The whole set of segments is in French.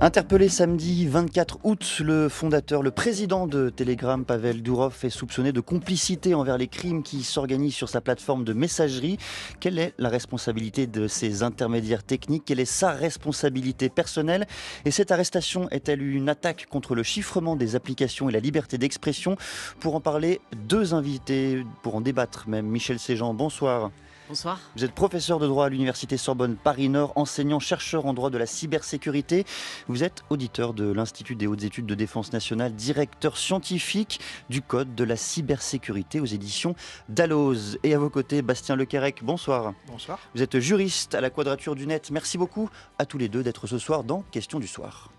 Interpellé samedi 24 août, le fondateur, le président de Telegram, Pavel Durov, est soupçonné de complicité envers les crimes qui s'organisent sur sa plateforme de messagerie. Quelle est la responsabilité de ces intermédiaires techniques? Quelle est sa responsabilité personnelle? Et cette arrestation est-elle une attaque contre le chiffrement des applications et la liberté d'expression? Pour en parler, deux invités, pour en débattre même. Michel Séjean, bonsoir. Bonsoir. Vous êtes professeur de droit à l'université Sorbonne Paris-Nord, enseignant-chercheur en droit de la cybersécurité. Vous êtes auditeur de l'Institut des hautes études de défense nationale, directeur scientifique du Code de la cybersécurité aux éditions Dalloz. Et à vos côtés, Bastien Lequerec, bonsoir. Bonsoir. Vous êtes juriste à la Quadrature du Net. Merci beaucoup à tous les deux d'être ce soir dans Question du soir.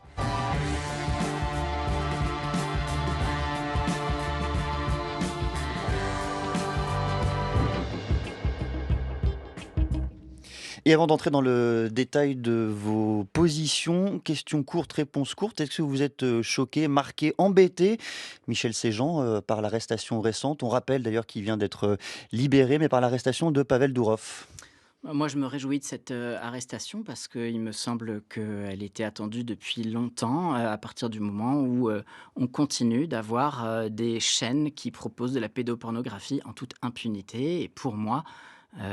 Et avant d'entrer dans le détail de vos positions, question courte, réponse courte, est-ce que vous êtes choqué, marqué, embêté, Michel Séjean, par l'arrestation récente? On rappelle d'ailleurs qu'il vient d'être libéré, mais par l'arrestation de Pavel Durov. Moi, je me réjouis de cette arrestation parce qu'il me semble qu'elle était attendue depuis longtemps, à partir du moment où on continue d'avoir des chaînes qui proposent de la pédopornographie en toute impunité. Et pour moi,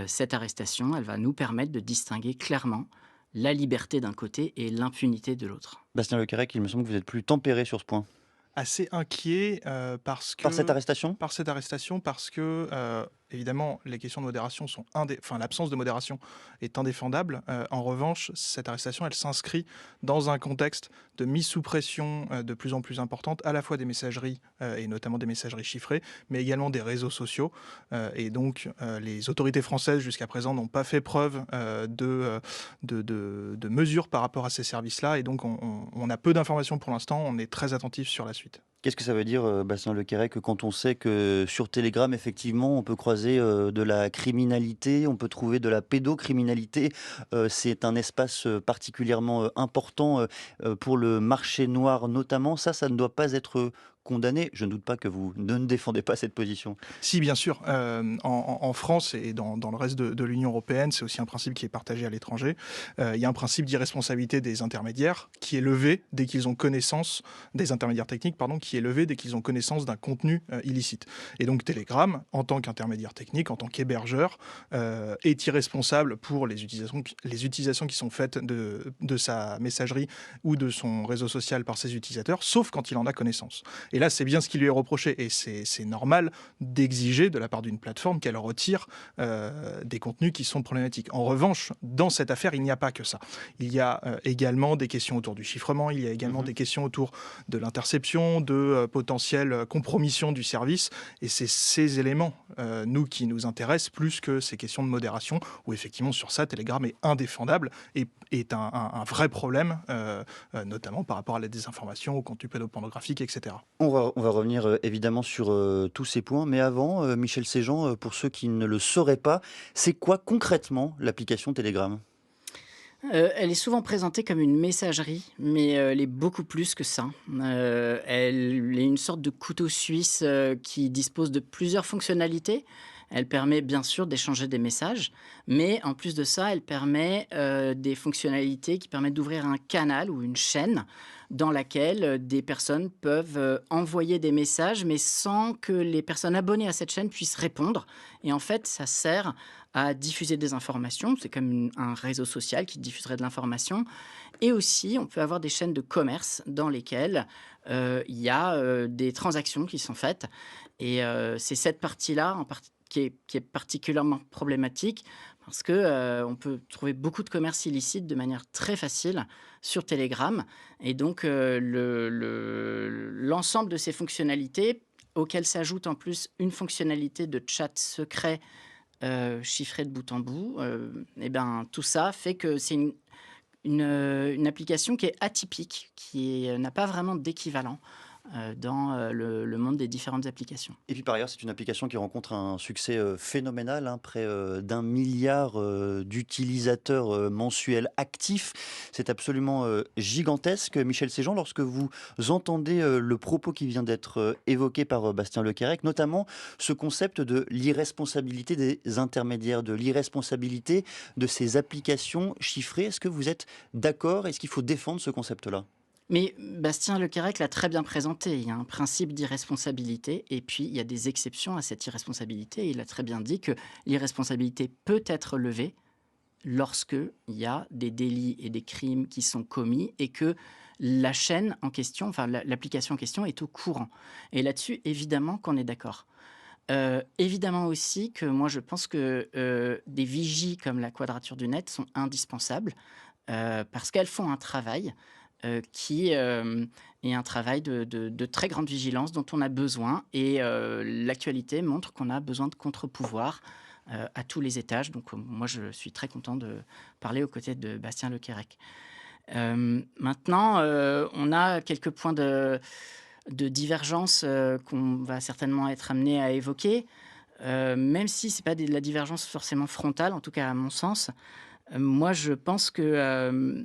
cette arrestation, elle va nous permettre de distinguer clairement la liberté d'un côté et l'impunité de l'autre. Bastien Lequerec, il me semble que vous êtes plus tempéré sur ce point. Assez inquiet Par cette arrestation? par cette arrestation parce que évidemment les questions de modération sont l'absence de modération est indéfendable. En revanche, cette arrestation elle s'inscrit dans un contexte de mise sous pression de plus en plus importante à la fois des messageries et notamment des messageries chiffrées, mais également des réseaux sociaux. Et donc les autorités françaises jusqu'à présent n'ont pas fait preuve de mesures par rapport à ces services-là, et donc on a peu d'informations pour l'instant. On est très attentif sur la suite. Qu'est-ce que ça veut dire, Bastien Lequerec, quand on sait que sur Telegram, effectivement, on peut croiser de la criminalité, on peut trouver de la pédocriminalité. C'est un espace particulièrement important pour le marché noir notamment. Ça ne doit pas être condamné. Je ne doute pas que vous ne défendez pas cette position. Si, bien sûr. En France et dans le reste de l'Union européenne, c'est aussi un principe qui est partagé à l'étranger. Il y a un principe d'irresponsabilité des intermédiaires qui est levé dès qu'ils ont connaissance, des intermédiaires techniques, pardon, qui est levé dès qu'ils ont connaissance d'un contenu illicite. Et donc Telegram, en tant qu'intermédiaire technique, en tant qu'hébergeur, est irresponsable pour les utilisations qui sont faites de sa messagerie ou de son réseau social par ses utilisateurs, sauf quand il en a connaissance. Et là, c'est bien ce qui lui est reproché. Et c'est normal d'exiger de la part d'une plateforme qu'elle retire des contenus qui sont problématiques. En revanche, dans cette affaire, il n'y a pas que ça. Il y a également des questions autour du chiffrement, il y a également des questions autour de l'interception, de potentielle compromission du service. Et c'est ces éléments, nous, qui nous intéressent plus que ces questions de modération, où effectivement, sur ça, Telegram est indéfendable et est un vrai problème, notamment par rapport à la désinformation, au contenu pédopornographique, etc. On va revenir évidemment sur tous ces points, mais avant, Michel Séjean, pour ceux qui ne le sauraient pas, c'est quoi concrètement l'application Telegram? Elle est souvent présentée comme une messagerie, mais elle est beaucoup plus que ça. Elle est une sorte de couteau suisse qui dispose de plusieurs fonctionnalités. Elle permet bien sûr d'échanger des messages, mais en plus de ça, elle permet des fonctionnalités qui permettent d'ouvrir un canal ou une chaîne dans laquelle des personnes peuvent envoyer des messages, mais sans que les personnes abonnées à cette chaîne puissent répondre. Et en fait, ça sert à diffuser des informations. C'est comme un réseau social qui diffuserait de l'information. Et aussi, on peut avoir des chaînes de commerce dans lesquelles il y a des transactions qui sont faites. Et c'est cette partie-là qui est particulièrement problématique parce que on peut trouver beaucoup de commerce illicite de manière très facile sur Telegram. Et donc, l'ensemble de ces fonctionnalités, auxquelles s'ajoute en plus une fonctionnalité de chat secret chiffré de bout en bout, et ben, tout ça fait que c'est une application qui est atypique, n'a pas vraiment d'équivalent dans le monde des différentes applications. Et puis par ailleurs, c'est une application qui rencontre un succès phénoménal, hein, près d'1 milliard d'utilisateurs mensuels actifs. C'est absolument gigantesque. Michel Séjean, lorsque vous entendez le propos qui vient d'être évoqué par Bastien Lequerec, notamment ce concept de l'irresponsabilité des intermédiaires, de l'irresponsabilité de ces applications chiffrées, est-ce que vous êtes d'accord? Est-ce qu'il faut défendre ce concept-là? Mais Bastien Le Callennec l'a très bien présenté. Il y a un principe d'irresponsabilité et puis il y a des exceptions à cette irresponsabilité. Il a très bien dit que l'irresponsabilité peut être levée lorsque il y a des délits et des crimes qui sont commis et que la chaîne en question, enfin l'application en question est au courant. Et là-dessus, évidemment qu'on est d'accord. Évidemment aussi que moi je pense que des vigies comme la Quadrature du Net sont indispensables parce qu'elles font un travail qui est un travail de très grande vigilance dont on a besoin. Et l'actualité montre qu'on a besoin de contre-pouvoirs à tous les étages. Donc moi, je suis très content de parler aux côtés de Bastien Le Callennec. Maintenant, on a quelques points de divergence qu'on va certainement être amené à évoquer. Même si ce n'est pas de la divergence forcément frontale, en tout cas à mon sens, moi je pense que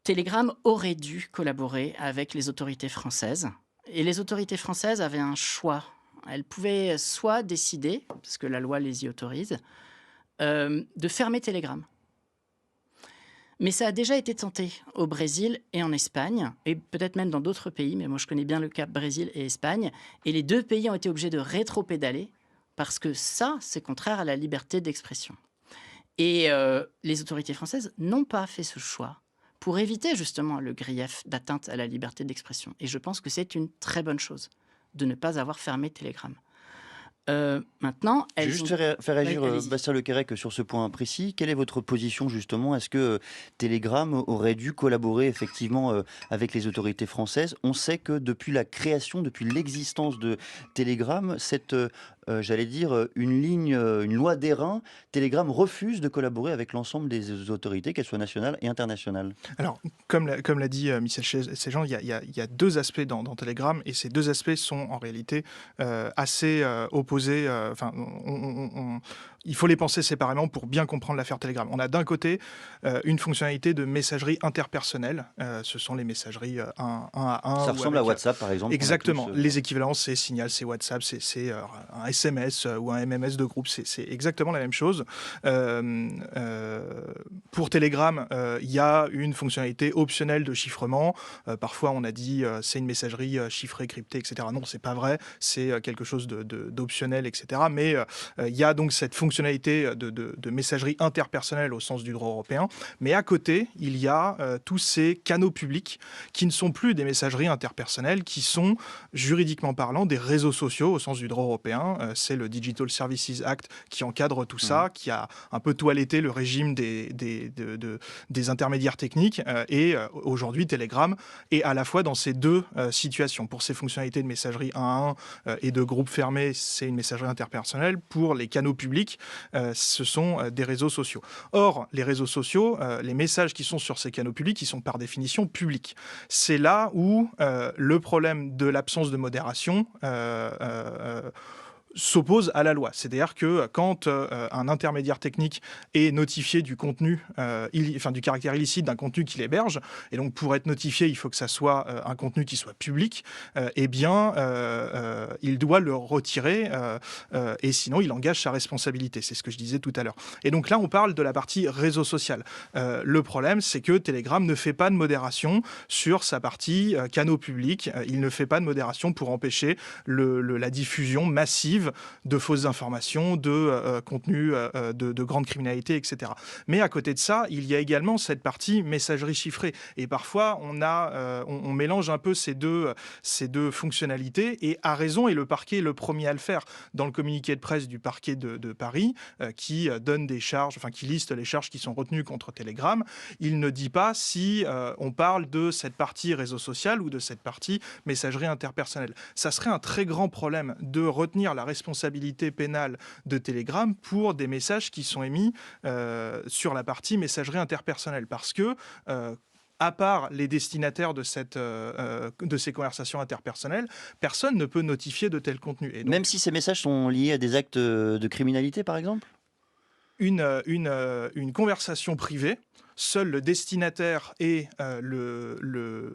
Telegram aurait dû collaborer avec les autorités françaises. Et les autorités françaises avaient un choix. Elles pouvaient soit décider, parce que la loi les y autorise, de fermer Telegram. Mais ça a déjà été tenté au Brésil et en Espagne, et peut-être même dans d'autres pays, mais moi je connais bien le cas Brésil et Espagne. Et les deux pays ont été obligés de rétro-pédaler, parce que ça, c'est contraire à la liberté d'expression. Et les autorités françaises n'ont pas fait ce choix pour éviter justement le grief d'atteinte à la liberté d'expression. Et je pense que c'est une très bonne chose de ne pas avoir fermé Telegram. Maintenant, Je vais elles juste ont... faire Oui, réagir allez-y. Bastien Le Callennec sur ce point précis. Quelle est votre position justement? Est-ce que Telegram aurait dû collaborer effectivement avec les autorités françaises? On sait que depuis la création, depuis l'existence de Telegram, j'allais dire, une loi d'airain, Telegram refuse de collaborer avec l'ensemble des autorités, qu'elles soient nationales et internationales. Alors, comme l'a dit Michel Séjean, il y a deux aspects dans Telegram, et ces deux aspects sont en réalité assez opposés. Enfin, il faut les penser séparément pour bien comprendre l'affaire Telegram. On a d'un côté une fonctionnalité de messagerie interpersonnelle. Ce sont les messageries un à un. Ça Ou ressemble à avec, WhatsApp par exemple. Qu'on a exactement. tous, Les équivalents, c'est Signal, c'est WhatsApp, c'est un SMS ou un MMS de groupe. C'est exactement la même chose. Pour Telegram, il y a une fonctionnalité optionnelle de chiffrement. Parfois, on a dit c'est une messagerie chiffrée, cryptée, etc. Non, c'est pas vrai. C'est quelque chose d'optionnel, etc. Mais il y a donc cette fonctionnalité de messagerie interpersonnelle au sens du droit européen. Mais à côté, il y a tous ces canaux publics qui ne sont plus des messageries interpersonnelles, qui sont juridiquement parlant des réseaux sociaux au sens du droit européen. C'est le Digital Services Act qui encadre tout ça, qui a un peu toiletté le régime des intermédiaires techniques. Et aujourd'hui, Telegram est à la fois dans ces deux situations. Pour ses fonctionnalités de messagerie 1 à 1 et de groupe fermé, c'est une messagerie interpersonnelle. Pour les canaux publics, ce sont des réseaux sociaux. Or, les réseaux sociaux, les messages qui sont sur ces canaux publics, ils sont par définition publics. C'est là où le problème de l'absence de modération s'oppose à la loi. C'est-à-dire que quand un intermédiaire technique est notifié du contenu, du caractère illicite d'un contenu qu'il héberge, et donc pour être notifié, il faut que ça soit un contenu qui soit public, eh bien, il doit le retirer, et sinon il engage sa responsabilité. C'est ce que je disais tout à l'heure. Et donc là, on parle de la partie réseau social. Le problème, c'est que Telegram ne fait pas de modération sur sa partie canaux publics. Il ne fait pas de modération pour empêcher la diffusion massive de fausses informations, de contenus de grande criminalité, etc. Mais à côté de ça, il y a également cette partie messagerie chiffrée. Et parfois, on mélange un peu ces deux fonctionnalités, et à raison, et le parquet est le premier à le faire. Dans le communiqué de presse du parquet de Paris, qui donne des charges, qui liste les charges qui sont retenues contre Telegram, il ne dit pas si on parle de cette partie réseau social ou de cette partie messagerie interpersonnelle. Ça serait un très grand problème de retenir la responsabilité pénale de Telegram pour des messages qui sont émis sur la partie messagerie interpersonnelle. Parce que à part les destinataires de ces conversations interpersonnelles, personne ne peut notifier de tels contenus. Et donc, même si ces messages sont liés à des actes de criminalité par exemple? Une conversation privée, seul le destinataire et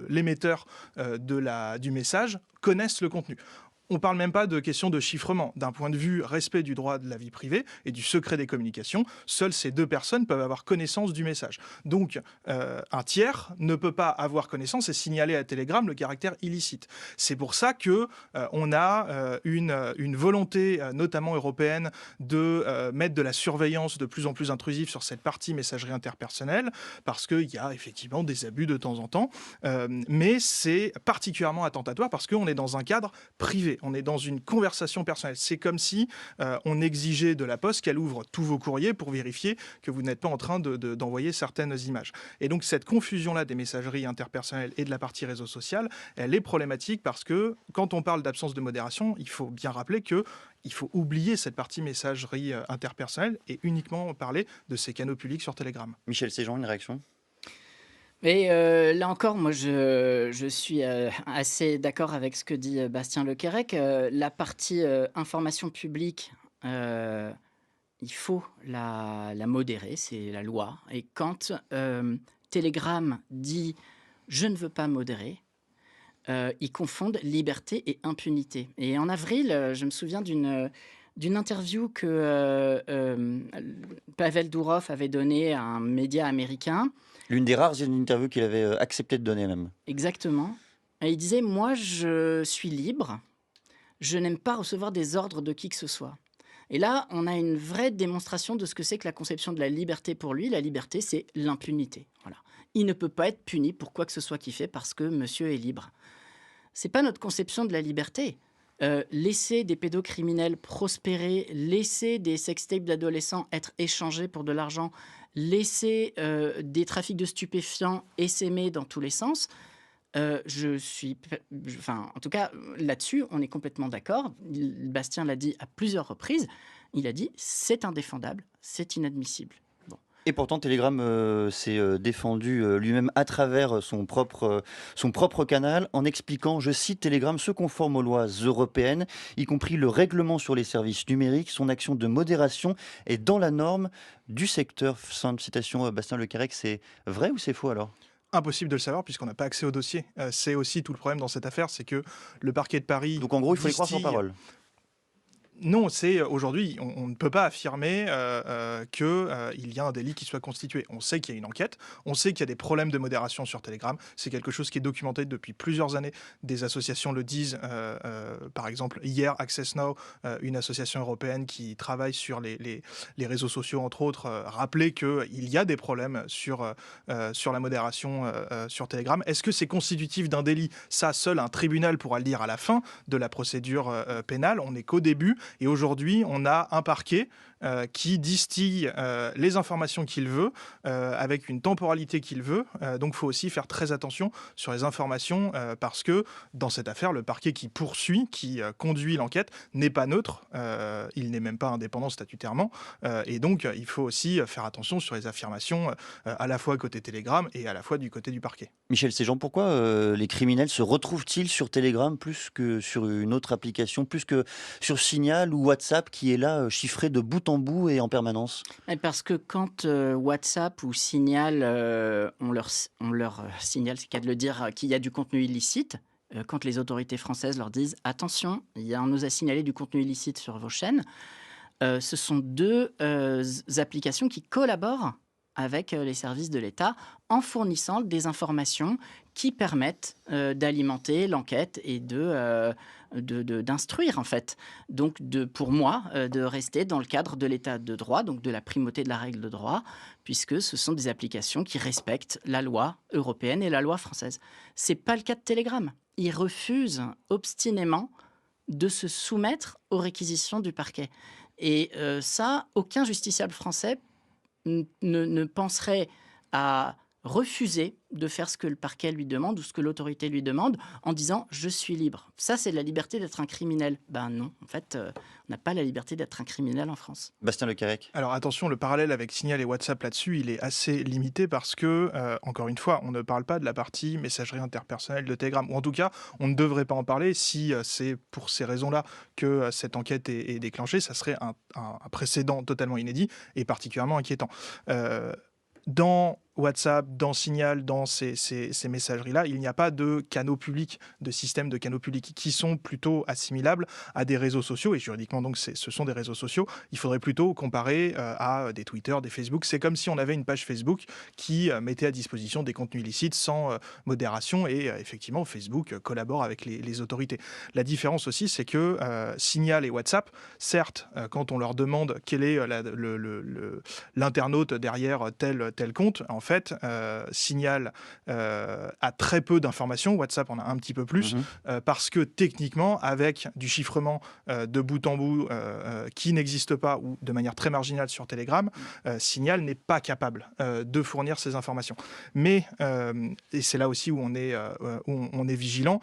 l'émetteur du message connaissent le contenu. On ne parle même pas de question de chiffrement. D'un point de vue respect du droit de la vie privée et du secret des communications, seules ces deux personnes peuvent avoir connaissance du message. Donc, un tiers ne peut pas avoir connaissance et signaler à Telegram le caractère illicite. C'est pour ça que on a une volonté, notamment européenne, de mettre de la surveillance de plus en plus intrusive sur cette partie messagerie interpersonnelle, parce qu'il y a effectivement des abus de temps en temps, mais c'est particulièrement attentatoire parce qu'on est dans un cadre privé. On est dans une conversation personnelle. C'est comme si on exigeait de la Poste qu'elle ouvre tous vos courriers pour vérifier que vous n'êtes pas en train d'envoyer certaines images. Et donc cette confusion-là des messageries interpersonnelles et de la partie réseau social, elle est problématique parce que quand on parle d'absence de modération, il faut bien rappeler que il faut oublier cette partie messagerie interpersonnelle et uniquement parler de ces canaux publics sur Telegram. Michel Séjean, une réaction? Mais là encore, moi, je suis assez d'accord avec ce que dit Bastien Lequerec. La partie information publique, il faut la modérer, c'est la loi. Et quand Telegram dit je ne veux pas modérer, ils confondent liberté et impunité. Et en avril, je me souviens d'une interview que Pavel Durov avait donnée à un média américain. L'une des rares interviews qu'il avait accepté de donner même. Exactement. Et il disait, moi, je suis libre, je n'aime pas recevoir des ordres de qui que ce soit. Et là, on a une vraie démonstration de ce que c'est que la conception de la liberté pour lui. La liberté, c'est l'impunité. Voilà. Il ne peut pas être puni pour quoi que ce soit qu'il fait parce que monsieur est libre. C'est pas notre conception de la liberté. Laisser des pédocriminels prospérer, laisser des sextapes d'adolescents être échangés pour de l'argent, laisser des trafics de stupéfiants essaimer dans tous les sens, en tout cas, là-dessus, on est complètement d'accord. Bastien l'a dit à plusieurs reprises. Il a dit, c'est indéfendable, c'est inadmissible. Et pourtant, Telegram s'est défendu lui-même à travers son propre canal en expliquant, je cite, Telegram se conforme aux lois européennes, y compris le règlement sur les services numériques. Son action de modération est dans la norme du secteur. Fin de citation, Bastien Lequerec. C'est vrai ou c'est faux alors ? Impossible de le savoir puisqu'on n'a pas accès au dossier. C'est aussi tout le problème dans cette affaire, c'est que le parquet de Paris... Donc en gros, il faut les croire sans parole. Non, c'est aujourd'hui, on ne peut pas affirmer qu'il y a un délit qui soit constitué. On sait qu'il y a une enquête, on sait qu'il y a des problèmes de modération sur Telegram. C'est quelque chose qui est documenté depuis plusieurs années. Des associations le disent. Par exemple, hier, Access Now, une association européenne qui travaille sur les réseaux sociaux, entre autres, rappelait qu'il y a des problèmes sur la modération sur Telegram. Est-ce que c'est constitutif d'un délit ? Ça, seul un tribunal pourra le dire à la fin de la procédure pénale. On n'est qu'au début. Et aujourd'hui, on a un parquet qui distille les informations qu'il veut, avec une temporalité qu'il veut. Donc il faut aussi faire très attention sur les informations, parce que dans cette affaire, le parquet qui poursuit, qui conduit l'enquête, n'est pas neutre. Il n'est même pas indépendant statutairement. Et donc il faut aussi faire attention sur les affirmations, à la fois côté Telegram et à la fois du côté du parquet. Michel Séjean, pourquoi les criminels se retrouvent-ils sur Telegram plus que sur une autre application, plus que sur Signal ou WhatsApp qui est là chiffré de bout en bout et en permanence? Parce que quand WhatsApp ou Signal, on leur signale, c'est le cas de le dire, qu'il y a du contenu illicite, quand les autorités françaises leur disent « Attention, on nous a signalé du contenu illicite sur vos chaînes », ce sont deux applications qui collaborent avec les services de l'État en fournissant des informations qui permettent d'alimenter l'enquête et d'instruire en fait. Donc pour moi, de rester dans le cadre de l'état de droit, donc de la primauté de la règle de droit, puisque ce sont des applications qui respectent la loi européenne et la loi française. C'est pas le cas de Telegram. Ils refusent obstinément de se soumettre aux réquisitions du parquet. Et ça, aucun justiciable français ne penserait à refuser de faire ce que le parquet lui demande ou ce que l'autorité lui demande en disant « je suis libre ». Ça, c'est la liberté d'être un criminel. Ben non, en fait, on n'a pas la liberté d'être un criminel en France. Bastien Lequerec. Alors attention, le parallèle avec Signal et WhatsApp là-dessus, il est assez limité parce que, encore une fois, on ne parle pas de la partie messagerie interpersonnelle de Telegram. Ou en tout cas, on ne devrait pas en parler. Si c'est pour ces raisons-là que cette enquête est déclenchée, ça serait un précédent totalement inédit et particulièrement inquiétant. Dans WhatsApp, dans Signal, dans ces messageries-là, il n'y a pas de canaux publics, de système de canaux publics qui sont plutôt assimilables à des réseaux sociaux. Et juridiquement, donc, ce sont des réseaux sociaux. Il faudrait plutôt comparer à des Twitter, des Facebook. C'est comme si on avait une page Facebook qui mettait à disposition des contenus illicites sans modération. Et effectivement, Facebook collabore avec les autorités. La différence aussi, c'est que Signal et WhatsApp, certes, quand on leur demande quel est l'internaute derrière tel compte, en fait, Signal a très peu d'informations, WhatsApp en a un petit peu plus, parce que techniquement, avec du chiffrement de bout en bout qui n'existe pas ou de manière très marginale sur Telegram, Signal n'est pas capable de fournir ces informations. Mais, et c'est là aussi où on est vigilant,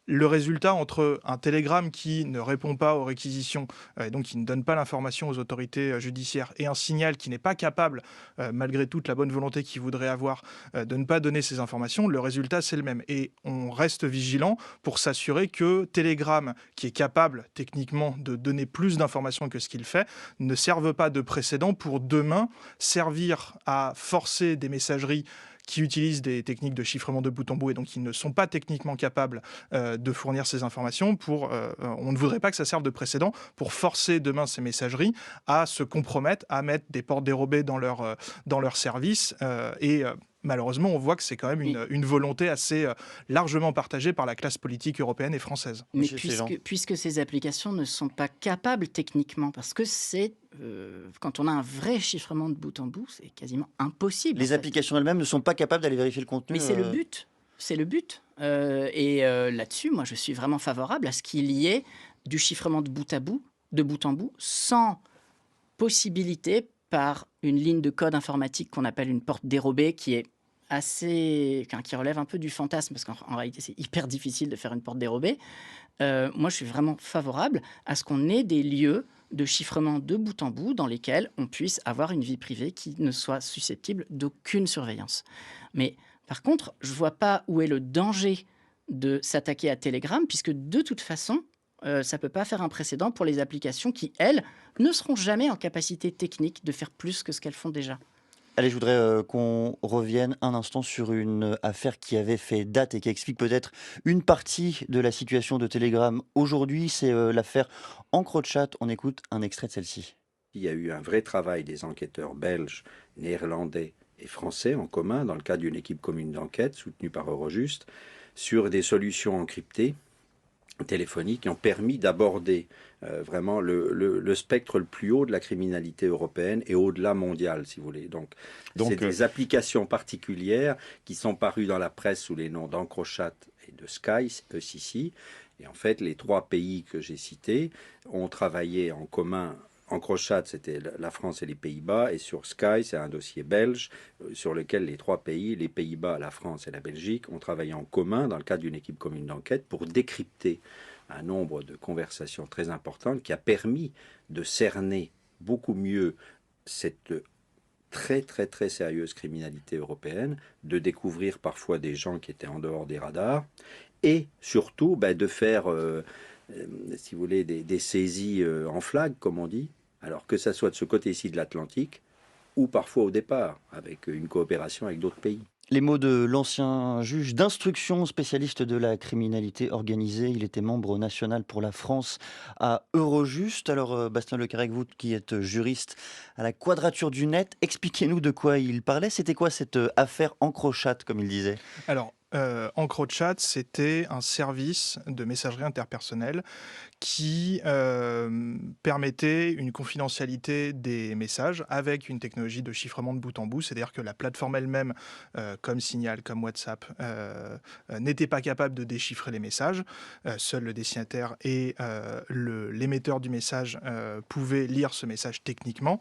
le résultat entre un Telegram qui ne répond pas aux réquisitions, et donc qui ne donne pas l'information aux autorités judiciaires, et un Signal qui n'est pas capable, malgré toute la bonne volonté qu'il voudrait avoir, de ne pas donner ces informations, le résultat c'est le même. Et on reste vigilant pour s'assurer que Telegram, qui est capable techniquement de donner plus d'informations que ce qu'il fait, ne serve pas de précédent pour demain servir à forcer des messageries qui utilisent des techniques de chiffrement de bout en bout et donc qui ne sont pas techniquement capables de fournir ces informations. On ne voudrait pas que ça serve de précédent pour forcer demain ces messageries à se compromettre, à mettre des portes dérobées dans leur service malheureusement, on voit que c'est quand même une volonté assez largement partagée par la classe politique européenne et française. Mais puisque ces applications ne sont pas capables techniquement, parce que c'est quand on a un vrai chiffrement de bout en bout, c'est quasiment impossible. Les applications elles-mêmes ne sont pas capables d'aller vérifier le contenu. Mais c'est le but. C'est le but. Là-dessus, moi, je suis vraiment favorable à ce qu'il y ait du chiffrement de bout en bout, sans possibilité par une ligne de code informatique qu'on appelle une porte dérobée, qui est qui relève un peu du fantasme, parce qu'en réalité, c'est hyper difficile de faire une porte dérobée. Moi, je suis vraiment favorable à ce qu'on ait des lieux de chiffrement de bout en bout dans lesquels on puisse avoir une vie privée qui ne soit susceptible d'aucune surveillance. Mais par contre, je ne vois pas où est le danger de s'attaquer à Telegram, puisque de toute façon, ça ne peut pas faire un précédent pour les applications qui, elles, ne seront jamais en capacité technique de faire plus que ce qu'elles font déjà. Allez, je voudrais qu'on revienne un instant sur une affaire qui avait fait date et qui explique peut-être une partie de la situation de Telegram aujourd'hui. C'est l'affaire EncroChat. On écoute un extrait de celle-ci. Il y a eu un vrai travail des enquêteurs belges, néerlandais et français en commun dans le cadre d'une équipe commune d'enquête soutenue par Eurojust sur des solutions encryptées téléphoniques qui ont permis d'aborder vraiment le spectre le plus haut de la criminalité européenne et au-delà mondial, si vous voulez. Donc c'est des applications particulières qui sont parues dans la presse sous les noms d'EncroChat et de SkyCC. Et en fait, les trois pays que j'ai cités ont travaillé en commun. EncroChat, c'était la France et les Pays-Bas, et sur Sky, c'est un dossier belge sur lequel les trois pays, les Pays-Bas, la France et la Belgique, ont travaillé en commun dans le cadre d'une équipe commune d'enquête pour décrypter un nombre de conversations très importantes qui a permis de cerner beaucoup mieux cette très très très sérieuse criminalité européenne, de découvrir parfois des gens qui étaient en dehors des radars, et surtout de faire, si vous voulez, des saisies en flag, comme on dit, alors que ça soit de ce côté-ci de l'Atlantique, ou parfois au départ, avec une coopération avec d'autres pays. Les mots de l'ancien juge d'instruction, spécialiste de la criminalité organisée. Il était membre national pour la France à Eurojust. Alors, Bastien Le Carrec, vous qui êtes juriste à la Quadrature du Net, expliquez-nous de quoi il parlait. C'était quoi cette affaire EncroChat, comme il disait ? Alors, EncroChat, c'était un service de messagerie interpersonnelle qui permettait une confidentialité des messages avec une technologie de chiffrement de bout en bout. C'est-à-dire que la plateforme elle-même, comme Signal, comme WhatsApp, n'était pas capable de déchiffrer les messages. Seul le destinataire et l'émetteur du message pouvaient lire ce message techniquement.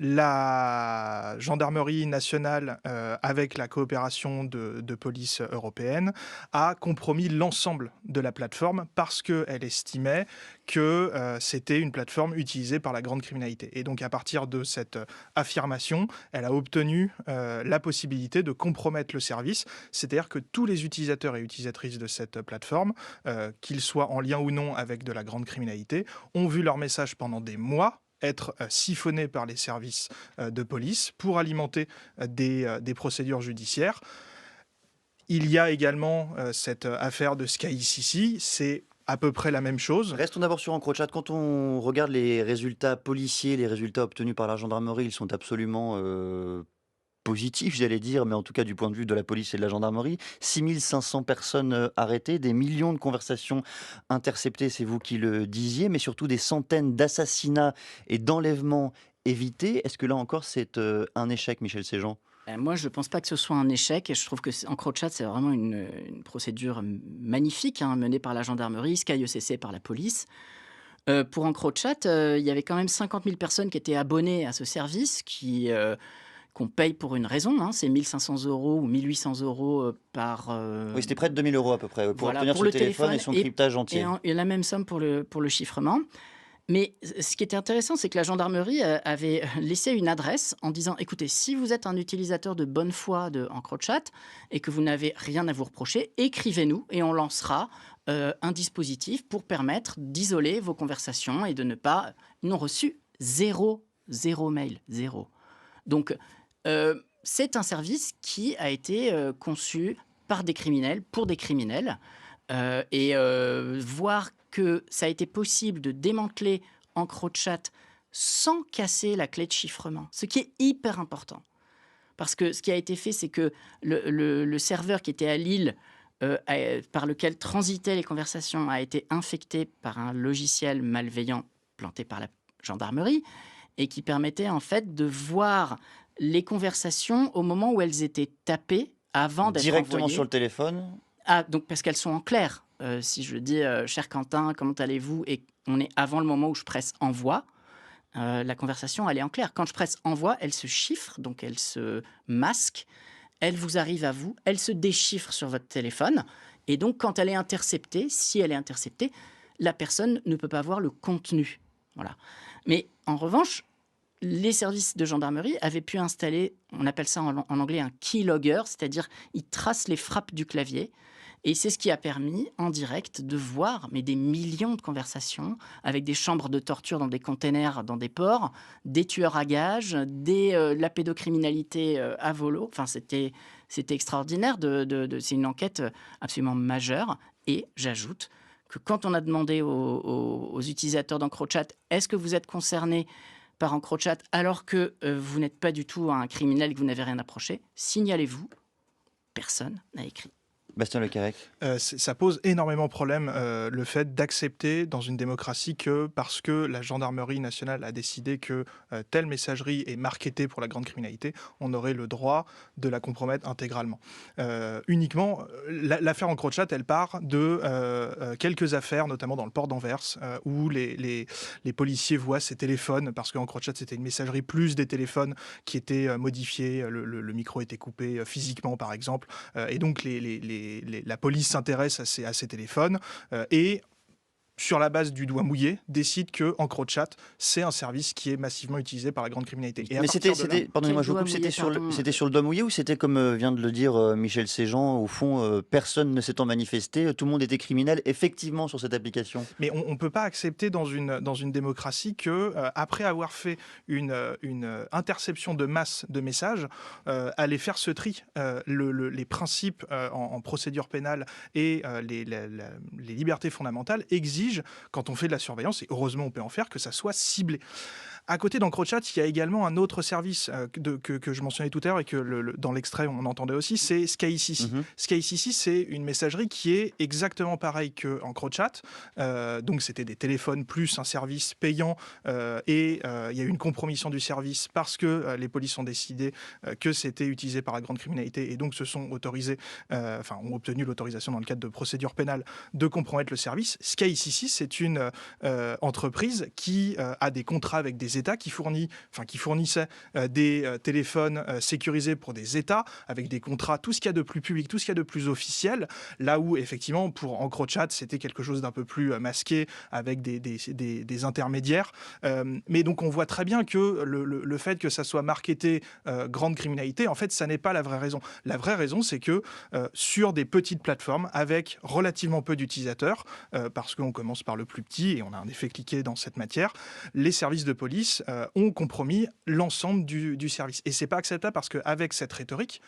La gendarmerie nationale, avec la coopération de police européenne, a compromis l'ensemble de la plateforme parce qu'elle estimait que c'était une plateforme utilisée par la grande criminalité. Et donc, à partir de cette affirmation, elle a obtenu la possibilité de compromettre le service. C'est-à-dire que tous les utilisateurs et utilisatrices de cette plateforme, qu'ils soient en lien ou non avec de la grande criminalité, ont vu leur message pendant des mois être siphonnés par les services de police pour alimenter des procédures judiciaires. Il y a également cette affaire de SkyCC, c'est à peu près la même chose. Restons d'abord sur EncroChat. Quand on regarde les résultats policiers, les résultats obtenus par la gendarmerie, ils sont absolument positifs, j'allais dire, mais en tout cas du point de vue de la police et de la gendarmerie. 6500 personnes arrêtées, des millions de conversations interceptées, c'est vous qui le disiez, mais surtout des centaines d'assassinats et d'enlèvements évités. Est-ce que là encore c'est un échec, Michel Séjean? Moi, je ne pense pas que ce soit un échec. Et je trouve que EncroChat, c'est vraiment une procédure magnifique menée par la gendarmerie, SkyECC par la police. Pour EncroChat, il y avait quand même 50 000 personnes qui étaient abonnées à ce service, qu'on paye pour une raison. C'est 1 500 € ou 1 800 € par... Oui, c'était près de 2 000 € à peu près pour voilà, obtenir pour ce le téléphone et son cryptage entier. et la même somme pour le chiffrement. Mais ce qui était intéressant, c'est que la gendarmerie avait laissé une adresse en disant, écoutez, si vous êtes un utilisateur de bonne foi de EncroChat et que vous n'avez rien à vous reprocher, écrivez-nous et on lancera un dispositif pour permettre d'isoler vos conversations et de ne pas... Ils n'ont reçu zéro mail, zéro. Donc, c'est un service qui a été conçu par des criminels, pour des criminels, voir que ça a été possible de démanteler EncroChat sans casser la clé de chiffrement, ce qui est hyper important. Parce que ce qui a été fait, c'est que le serveur qui était à Lille, par lequel transitaient les conversations, a été infecté par un logiciel malveillant planté par la gendarmerie et qui permettait en fait de voir les conversations au moment où elles étaient tapées avant d'être directement envoyées. sur le téléphone. Donc parce qu'elles sont en clair. Si je dis cher Quentin, comment allez-vous, et on est avant le moment où je presse envoi, la conversation elle est en clair. Quand je presse envoi, elle se chiffre, donc elle se masque, elle vous arrive à vous, elle se déchiffre sur votre téléphone, et donc quand elle est interceptée, si elle est interceptée, la personne ne peut pas voir le contenu. Voilà. Mais en revanche, les services de gendarmerie avaient pu installer, on appelle ça en anglais un keylogger, c'est-à-dire ils tracent les frappes du clavier. Et c'est ce qui a permis, en direct, de voir des millions de conversations avec des chambres de torture dans des containers, dans des ports, des tueurs à gages, la pédocriminalité à volo. Enfin, c'était extraordinaire. C'est une enquête absolument majeure. Et j'ajoute que quand on a demandé aux utilisateurs d'EncroChat, est-ce que vous êtes concernés par EncroChat alors que vous n'êtes pas du tout un criminel et que vous n'avez rien approché, signalez-vous. Personne n'a écrit. Bastien Le Callec. Ça pose énormément de problèmes, le fait d'accepter dans une démocratie que parce que la gendarmerie nationale a décidé que telle messagerie est marketée pour la grande criminalité, on aurait le droit de la compromettre intégralement. Uniquement, l'affaire EncroChat, elle part de quelques affaires, notamment dans le port d'Anvers, où les policiers voient ces téléphones, parce que EncroChat c'était une messagerie plus des téléphones qui étaient modifiés, le micro était coupé physiquement par exemple, et donc la police s'intéresse à ces téléphones et sur la base du doigt mouillé, décide que EncroChat, c'est un service qui est massivement utilisé par la grande criminalité. Mais pardonnez-moi, je vous coupe, c'était sur le doigt mouillé ou c'était comme vient de le dire Michel Séjean, au fond, personne ne s'étant manifesté, tout le monde était criminel, effectivement, sur cette application. Mais on ne peut pas accepter dans une démocratie que, après avoir fait une interception de masse de messages, aller faire ce tri. Les principes en procédure pénale et les libertés fondamentales exigent, quand on fait de la surveillance, et heureusement on peut en faire, que ça soit ciblé. À côté d'EncroChat, il y a également un autre service que je mentionnais tout à l'heure et que dans l'extrait on entendait aussi, c'est SkyCC. SkyCC, c'est une messagerie qui est exactement pareille que EncroChat. Donc c'était des téléphones plus un service payant et il y a eu une compromission du service parce que les polices ont décidé que c'était utilisé par la grande criminalité et donc se sont autorisés, ont obtenu l'autorisation dans le cadre de procédures pénales de compromettre le service. SkyCC, c'est une entreprise qui a des contrats avec des États, qui fournissaient des téléphones sécurisés pour des États, avec des contrats, tout ce qu'il y a de plus public, tout ce qu'il y a de plus officiel, là où effectivement pour EncroChat c'était quelque chose d'un peu plus masqué, avec des intermédiaires. Mais donc on voit très bien que le fait que ça soit marketé grande criminalité, en fait ça n'est pas la vraie raison. La vraie raison, c'est que sur des petites plateformes avec relativement peu d'utilisateurs, parce qu'on commence par le plus petit, et on a un effet cliquet dans cette matière, les services de police ont compromis l'ensemble du service. Et c'est pas acceptable parce qu'avec cette rhétorique,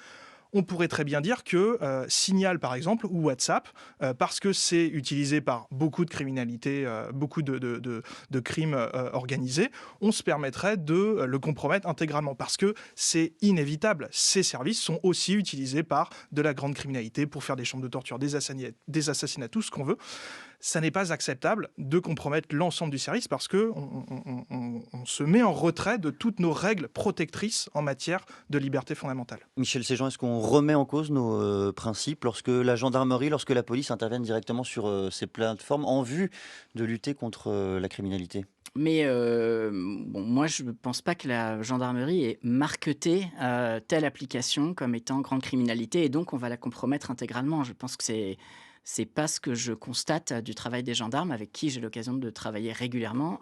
on pourrait très bien dire que Signal, par exemple, ou WhatsApp, parce que c'est utilisé par beaucoup de criminalité, beaucoup de crimes organisés, on se permettrait de le compromettre intégralement. Parce que c'est inévitable. Ces services sont aussi utilisés par de la grande criminalité pour faire des chambres de torture, des assassinats, tout ce qu'on veut. Ça n'est pas acceptable de compromettre l'ensemble du service parce qu'on se met en retrait de toutes nos règles protectrices en matière de liberté fondamentale. Michel Séjean, est-ce qu'on remet en cause nos principes lorsque la gendarmerie, lorsque la police interviennent directement sur ces plateformes en vue de lutter contre la criminalité ? Mais bon, moi, je ne pense pas que la gendarmerie ait marqueté telle application comme étant grande criminalité et donc on va la compromettre intégralement. Je pense que c'est pas ce que je constate du travail des gendarmes avec qui j'ai l'occasion de travailler régulièrement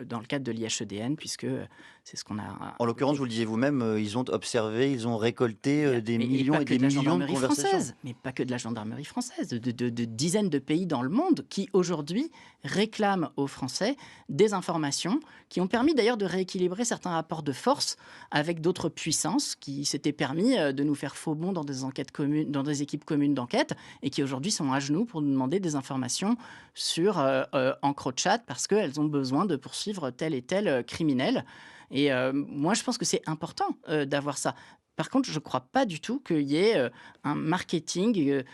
dans le cadre de l'IHEDN, puisque c'est ce qu'on a. En l'occurrence, vous le disiez vous-même, ils ont observé, ils ont récolté des Et millions pas et que des de la millions de gendarmerie conversations. française, mais pas que de la gendarmerie française, de dizaines de pays dans le monde qui aujourd'hui réclament aux Français des informations qui ont permis d'ailleurs de rééquilibrer certains rapports de force avec d'autres puissances qui s'étaient permis de nous faire faux bond dans des enquêtes communes, dans des équipes communes d'enquête et qui aujourd'hui sont à genoux pour nous demander des informations sur EncroChat parce qu'elles ont besoin de poursuivre tel et tel criminel. Et moi, je pense que c'est important d'avoir ça. Par contre, je ne crois pas du tout qu'il y ait un marketing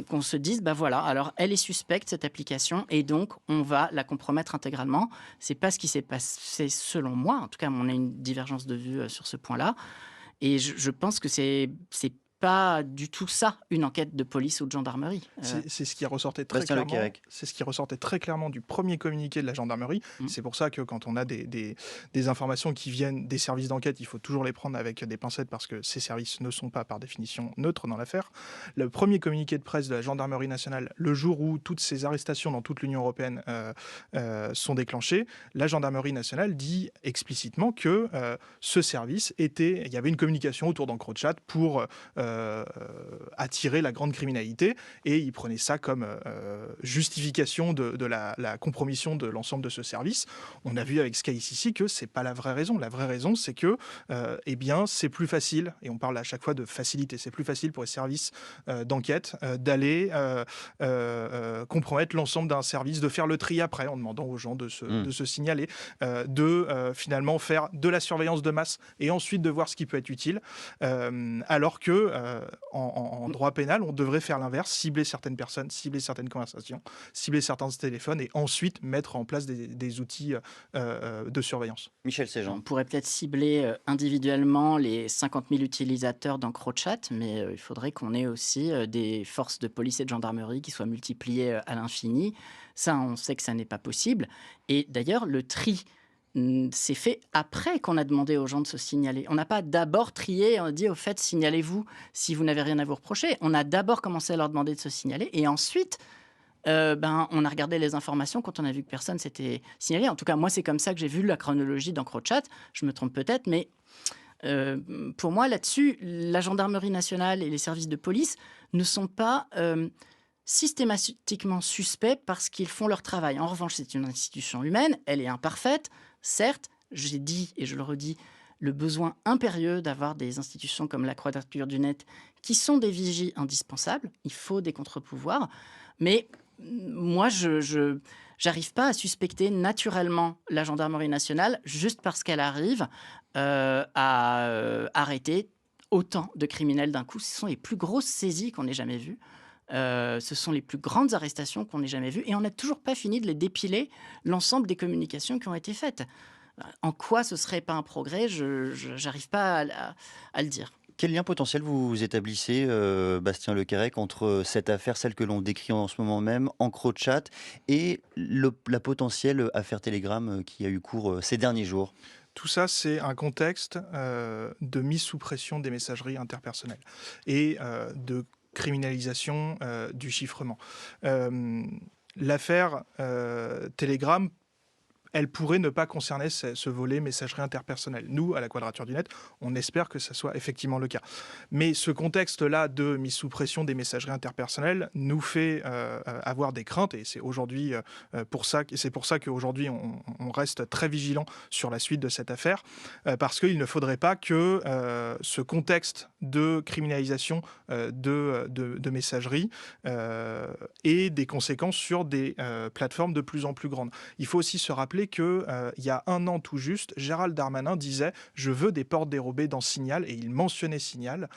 qu'on se dise, bah voilà, alors elle est suspecte cette application et donc on va la compromettre intégralement. C'est pas ce qui s'est passé selon moi. En tout cas, on a une divergence de vue sur ce point-là. Et je pense que c'est pas du tout ça, une enquête de police ou de gendarmerie. C'est ce qui ressortait très Bastien clairement. Lequerec. C'est ce qui ressortait très clairement du premier communiqué de la gendarmerie. C'est pour ça que quand on a des informations qui viennent des services d'enquête, il faut toujours les prendre avec des pincettes parce que ces services ne sont pas par définition neutres dans l'affaire. Le premier communiqué de presse de la gendarmerie nationale, le jour où toutes ces arrestations dans toute l'Union européenne sont déclenchées, la gendarmerie nationale dit explicitement que ce service il y avait une communication autour d'EncroChat pour attirer la grande criminalité et ils prenaient ça comme justification de la compromission de l'ensemble de ce service. On a vu avec SkyCC que c'est pas la vraie raison. La vraie raison, c'est que eh bien, c'est plus facile, et on parle à chaque fois de facilité, c'est plus facile pour les services d'enquête d'aller compromettre l'ensemble d'un service, de faire le tri après en demandant aux gens de se signaler, finalement faire de la surveillance de masse et ensuite de voir ce qui peut être utile, alors que en droit pénal, on devrait faire l'inverse, cibler certaines personnes, cibler certaines conversations, cibler certains téléphones et ensuite mettre en place des outils de surveillance. Michel Séjean. On pourrait peut-être cibler individuellement les 50 000 utilisateurs d'EncroChat, mais il faudrait qu'on ait aussi des forces de police et de gendarmerie qui soient multipliées à l'infini. Ça, on sait que ça n'est pas possible. Et d'ailleurs, le tri c'est fait après qu'on a demandé aux gens de se signaler. On n'a pas d'abord trié, on a dit au fait, signalez-vous si vous n'avez rien à vous reprocher. On a d'abord commencé à leur demander de se signaler et ensuite, on a regardé les informations quand on a vu que personne s'était signalé. En tout cas, moi, c'est comme ça que j'ai vu la chronologie d'EncroChat. Je me trompe peut-être, mais pour moi, là-dessus, la gendarmerie nationale et les services de police ne sont pas systématiquement suspects parce qu'ils font leur travail. En revanche, c'est une institution humaine, elle est imparfaite. Certes, j'ai dit et je le redis, le besoin impérieux d'avoir des institutions comme la Quadrature du Net qui sont des vigies indispensables. Il faut des contre-pouvoirs. Mais moi, je n'arrive pas à suspecter naturellement la gendarmerie nationale juste parce qu'elle arrive à arrêter autant de criminels d'un coup. Ce sont les plus grosses saisies qu'on ait jamais vues. Ce sont les plus grandes arrestations qu'on ait jamais vues et on n'a toujours pas fini de les dépiler, l'ensemble des communications qui ont été faites. En quoi ce serait pas un progrès, je n'arrive pas à le dire. Quel lien potentiel vous établissez, Bastien Lequerec, entre cette affaire, celle que l'on décrit en ce moment même, EncroChat, et la potentielle affaire Telegram qui a eu cours ces derniers jours ? Tout ça, c'est un contexte de mise sous pression des messageries interpersonnelles et de criminalisation du chiffrement. L'affaire Telegram elle pourrait ne pas concerner ce volet messagerie interpersonnelle. Nous, à la Quadrature du Net, on espère que ça soit effectivement le cas. Mais ce contexte-là de mise sous pression des messageries interpersonnelles nous fait avoir des craintes, et c'est aujourd'hui pour ça qu'aujourd'hui on reste très vigilant sur la suite de cette affaire, parce qu'il ne faudrait pas que ce contexte de criminalisation de messagerie ait des conséquences sur des plateformes de plus en plus grandes. Il faut aussi se rappeler qu'il y a un an tout juste, Gérald Darmanin disait « Je veux des portes dérobées dans Signal », et il mentionnait Signal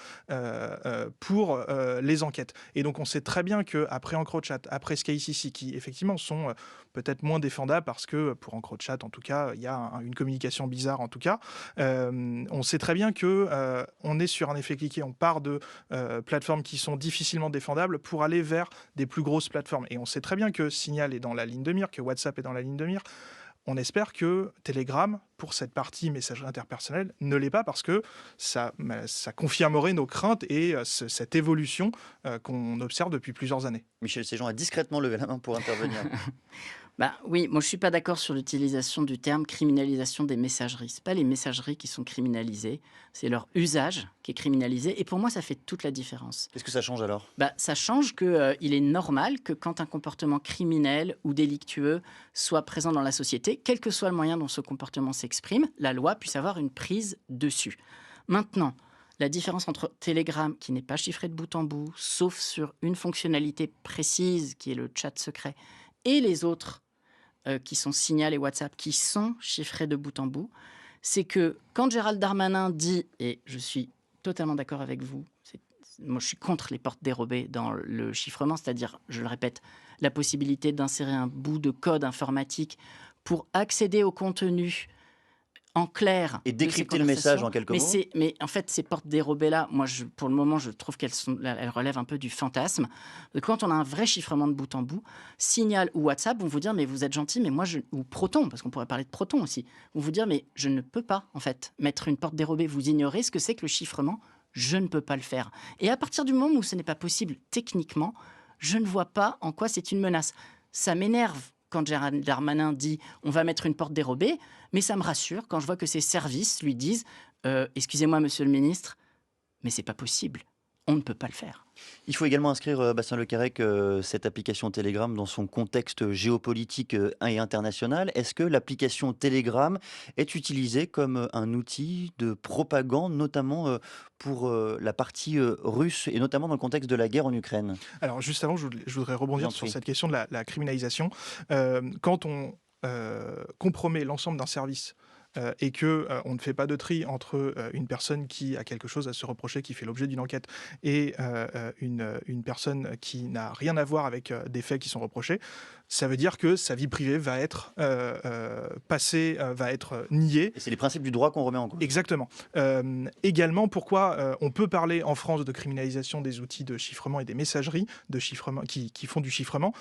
pour les enquêtes. Et donc on sait très bien qu'après EncroChat, après SkyCC, qui effectivement sont peut-être moins défendables parce que pour EncroChat, en tout cas, il y a une communication bizarre en tout cas, on sait très bien qu'on est sur un effet cliquet. On part de plateformes qui sont difficilement défendables pour aller vers des plus grosses plateformes. Et on sait très bien que Signal est dans la ligne de mire, que WhatsApp est dans la ligne de mire. On espère que Telegram, pour cette partie messagerie interpersonnelle, ne l'est pas, parce que ça confirmerait nos craintes et cette évolution qu'on observe depuis plusieurs années. Michel Séjean a discrètement levé la main pour intervenir. Oui, moi je ne suis pas d'accord sur l'utilisation du terme criminalisation des messageries. Ce n'est pas les messageries qui sont criminalisées, c'est leur usage qui est criminalisé. Et pour moi, ça fait toute la différence. Qu'est-ce que ça change alors ? Ça change qu'il est normal que quand un comportement criminel ou délictueux soit présent dans la société, quel que soit le moyen dont ce comportement s'exprime, la loi puisse avoir une prise dessus. Maintenant, la différence entre Telegram, qui n'est pas chiffré de bout en bout, sauf sur une fonctionnalité précise, qui est le chat secret, et les autres qui sont Signal et WhatsApp, qui sont chiffrés de bout en bout, c'est que quand Gérald Darmanin dit, et je suis totalement d'accord avec vous, moi je suis contre les portes dérobées dans le chiffrement, c'est-à-dire, je le répète, la possibilité d'insérer un bout de code informatique pour accéder au contenu en clair. Et décrypter le message en quelques mots. Mais en fait, ces portes dérobées-là, moi, pour le moment, je trouve qu'elles relèvent un peu du fantasme. Quand on a un vrai chiffrement de bout en bout, Signal ou WhatsApp vont vous dire, mais vous êtes gentil, mais moi, ou Proton, parce qu'on pourrait parler de Proton aussi, vont vous dire, mais je ne peux pas, en fait, mettre une porte dérobée. Vous ignorez ce que c'est que le chiffrement, je ne peux pas le faire. Et à partir du moment où ce n'est pas possible techniquement, je ne vois pas en quoi c'est une menace. Ça m'énerve quand Gérald Darmanin dit « on va mettre une porte dérobée », mais ça me rassure quand je vois que ses services lui disent « excusez-moi, monsieur le ministre, mais c'est pas possible, on ne peut pas le faire ». Il faut également inscrire, Bastien Le Callec, cette application Telegram dans son contexte géopolitique et international. Est-ce que l'application Telegram est utilisée comme un outil de propagande, notamment pour la partie russe, et notamment dans le contexte de la guerre en Ukraine ? Alors juste avant, je voudrais rebondir sur cette question de la criminalisation. Quand on compromet l'ensemble d'un service et qu'on ne fait pas de tri entre une personne qui a quelque chose à se reprocher, qui fait l'objet d'une enquête, et une personne qui n'a rien à voir avec des faits qui sont reprochés, ça veut dire que sa vie privée va être passée, va être niée. Et c'est les principes du droit qu'on remet en cause. Exactement. Également, pourquoi on peut parler en France de criminalisation des outils de chiffrement et des messageries de chiffrement qui font du chiffrement,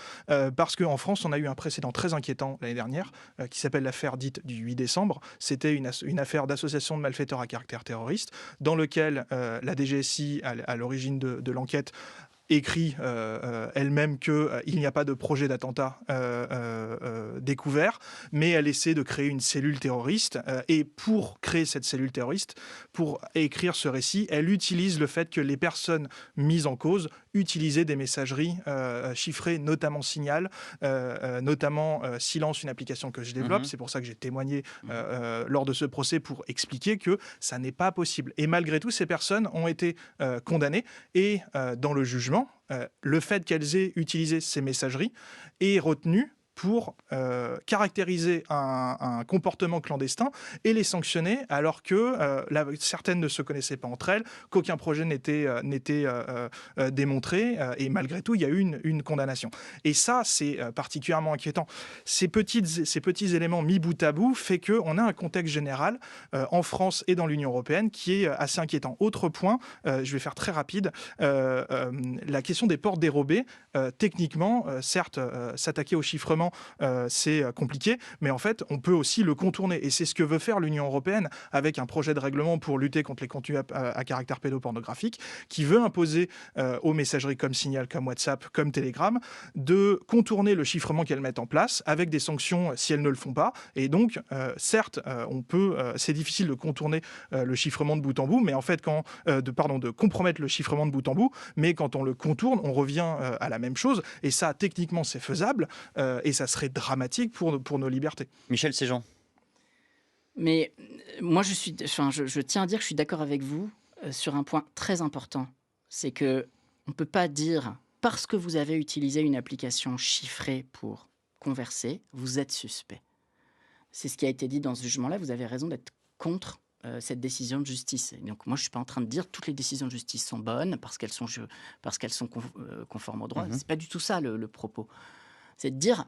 parce qu'en France, on a eu un précédent très inquiétant l'année dernière, qui s'appelle l'affaire dite du 8 décembre. C'était une affaire d'association de malfaiteurs à caractère terroriste, dans lequel la DGSI, à l'origine de l'enquête, écrit elle-même qu'il n'y a pas de projet d'attentat découvert, mais elle essaie de créer une cellule terroriste. Et pour créer cette cellule terroriste, pour écrire ce récit, elle utilise le fait que les personnes mises en cause utilisaient des messageries chiffrées, notamment Signal, notamment Silence, une application que je développe. C'est pour ça que j'ai témoigné lors de ce procès pour expliquer que ça n'est pas possible. Et malgré tout, ces personnes ont été condamnées et dans le jugement, le fait qu'elles aient utilisé ces messageries est retenu pour caractériser un comportement clandestin et les sanctionner, alors que certaines ne se connaissaient pas entre elles, qu'aucun projet n'était démontré, et malgré tout, il y a eu une condamnation. Et ça, c'est particulièrement inquiétant. Ces petits éléments mis bout à bout fait qu'on a un contexte général en France et dans l'Union européenne qui est assez inquiétant. Autre point, je vais faire très rapide, la question des portes dérobées, techniquement, certes, s'attaquer au chiffrement juridiquement, c'est compliqué, mais en fait, on peut aussi le contourner. Et c'est ce que veut faire l'Union européenne avec un projet de règlement pour lutter contre les contenus à caractère pédopornographique, qui veut imposer aux messageries comme Signal, comme WhatsApp, comme Telegram, de contourner le chiffrement qu'elles mettent en place avec des sanctions si elles ne le font pas. Et donc, certes, c'est difficile de contourner le chiffrement de bout en bout, mais en fait, de compromettre le chiffrement de bout en bout, mais quand on le contourne, on revient à la même chose. Et ça, techniquement, c'est faisable, et ça serait dramatique pour nos libertés. Michel Séjean. Mais moi, je tiens à dire que je suis d'accord avec vous sur un point très important. C'est que on ne peut pas dire, parce que vous avez utilisé une application chiffrée pour converser, vous êtes suspect. C'est ce qui a été dit dans ce jugement-là. Vous avez raison d'être contre cette décision de justice. Et donc moi, je ne suis pas en train de dire que toutes les décisions de justice sont bonnes parce qu'elles sont conformes au droit. Ce n'est pas du tout ça le propos. C'est de dire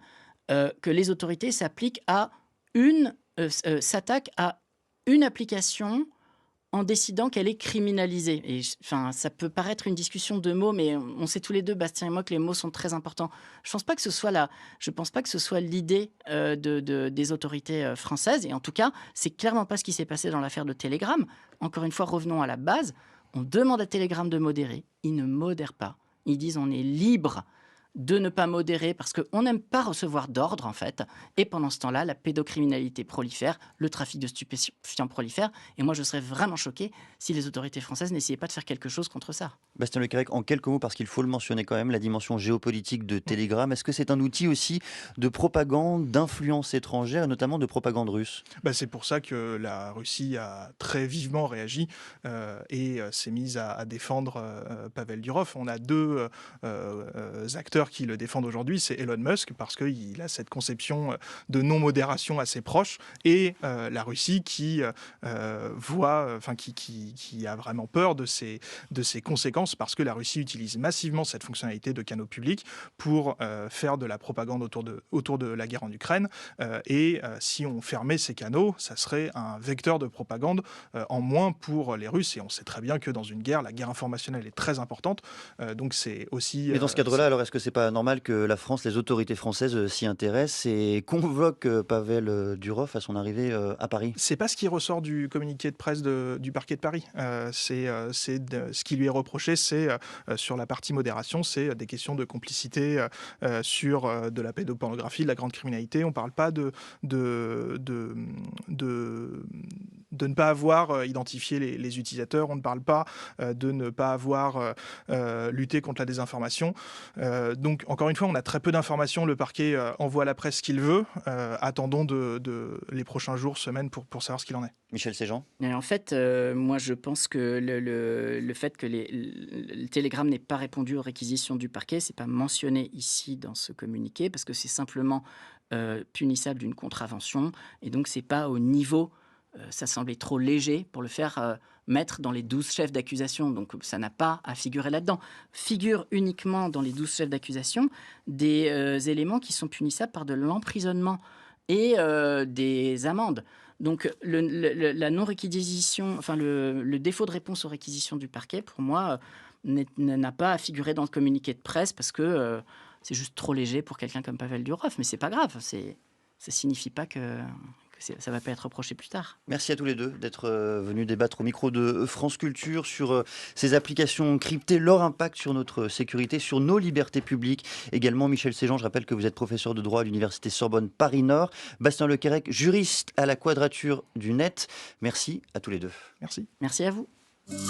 que les autorités s'attaquent à une application en décidant qu'elle est criminalisée. Et ça peut paraître une discussion de mots, mais on sait tous les deux, Bastien et moi, que les mots sont très importants. Je ne pense pas que ce soit l'idée des autorités françaises. Et en tout cas, c'est clairement pas ce qui s'est passé dans l'affaire de Telegram. Encore une fois, revenons à la base. On demande à Telegram de modérer. Ils ne modèrent pas. Ils disent on est libre de ne pas modérer parce qu'on n'aime pas recevoir d'ordre, en fait. Et pendant ce temps-là, la pédocriminalité prolifère, le trafic de stupéfiants prolifère. Et moi, je serais vraiment choqué si les autorités françaises n'essayaient pas de faire quelque chose contre ça. Bastien Le Callec, en quelques mots, parce qu'il faut le mentionner quand même, la dimension géopolitique de Telegram, est-ce que c'est un outil aussi de propagande, d'influence étrangère, et notamment de propagande russe ? C'est pour ça que la Russie a très vivement réagi et s'est mise à défendre Pavel Durov. On a deux acteurs qui le défendent aujourd'hui, c'est Elon Musk, parce qu'il a cette conception de non-modération assez proche, et la Russie qui a vraiment peur de ces conséquences, parce que la Russie utilise massivement cette fonctionnalité de canaux publics pour faire de la propagande autour de la guerre en Ukraine. Et si on fermait ces canaux, ça serait un vecteur de propagande en moins pour les Russes. Et on sait très bien que dans une guerre, la guerre informationnelle est très importante. Donc c'est aussi... Mais dans ce cadre-là, alors est-ce que c'est pas normal que la France, les autorités françaises s'y intéressent et convoquent Pavel Durov à son arrivée à Paris ? C'est pas ce qui ressort du communiqué de presse du parquet de Paris. Ce qui lui est reproché, c'est sur la partie modération, c'est des questions de complicité sur de la pédopornographie, de la grande criminalité. On ne parle pas de ne pas avoir identifié les utilisateurs, on ne parle pas de ne pas avoir lutté contre la désinformation. Donc, encore une fois, on a très peu d'informations. Le parquet envoie à la presse ce qu'il veut. Attendons les prochains jours, semaines, pour savoir ce qu'il en est. Michel Séjean ? En fait, moi, je pense que le fait que le Telegram n'ait pas répondu aux réquisitions du parquet, c'est pas mentionné ici dans ce communiqué, parce que c'est simplement punissable d'une contravention. Et donc, c'est pas au niveau... ça semblait trop léger pour le faire mettre dans les 12 chefs d'accusation. Donc, ça n'a pas à figurer là-dedans. Figure uniquement dans les 12 chefs d'accusation des éléments qui sont punissables par de l'emprisonnement et des amendes. Donc, la non-réquisition, enfin, le défaut de réponse aux réquisitions du parquet, pour moi, n'a pas à figurer dans le communiqué de presse parce que c'est juste trop léger pour quelqu'un comme Pavel Durov. Mais c'est pas grave. Ça signifie pas que ça va pas être reproché plus tard. Merci à tous les deux d'être venus débattre au micro de France Culture sur ces applications cryptées, leur impact sur notre sécurité, sur nos libertés publiques. Également, Michel Séjean, je rappelle que vous êtes professeur de droit à l'Université Sorbonne Paris-Nord. Bastien Le Callec, juriste à la Quadrature du Net. Merci à tous les deux. Merci. Merci à vous.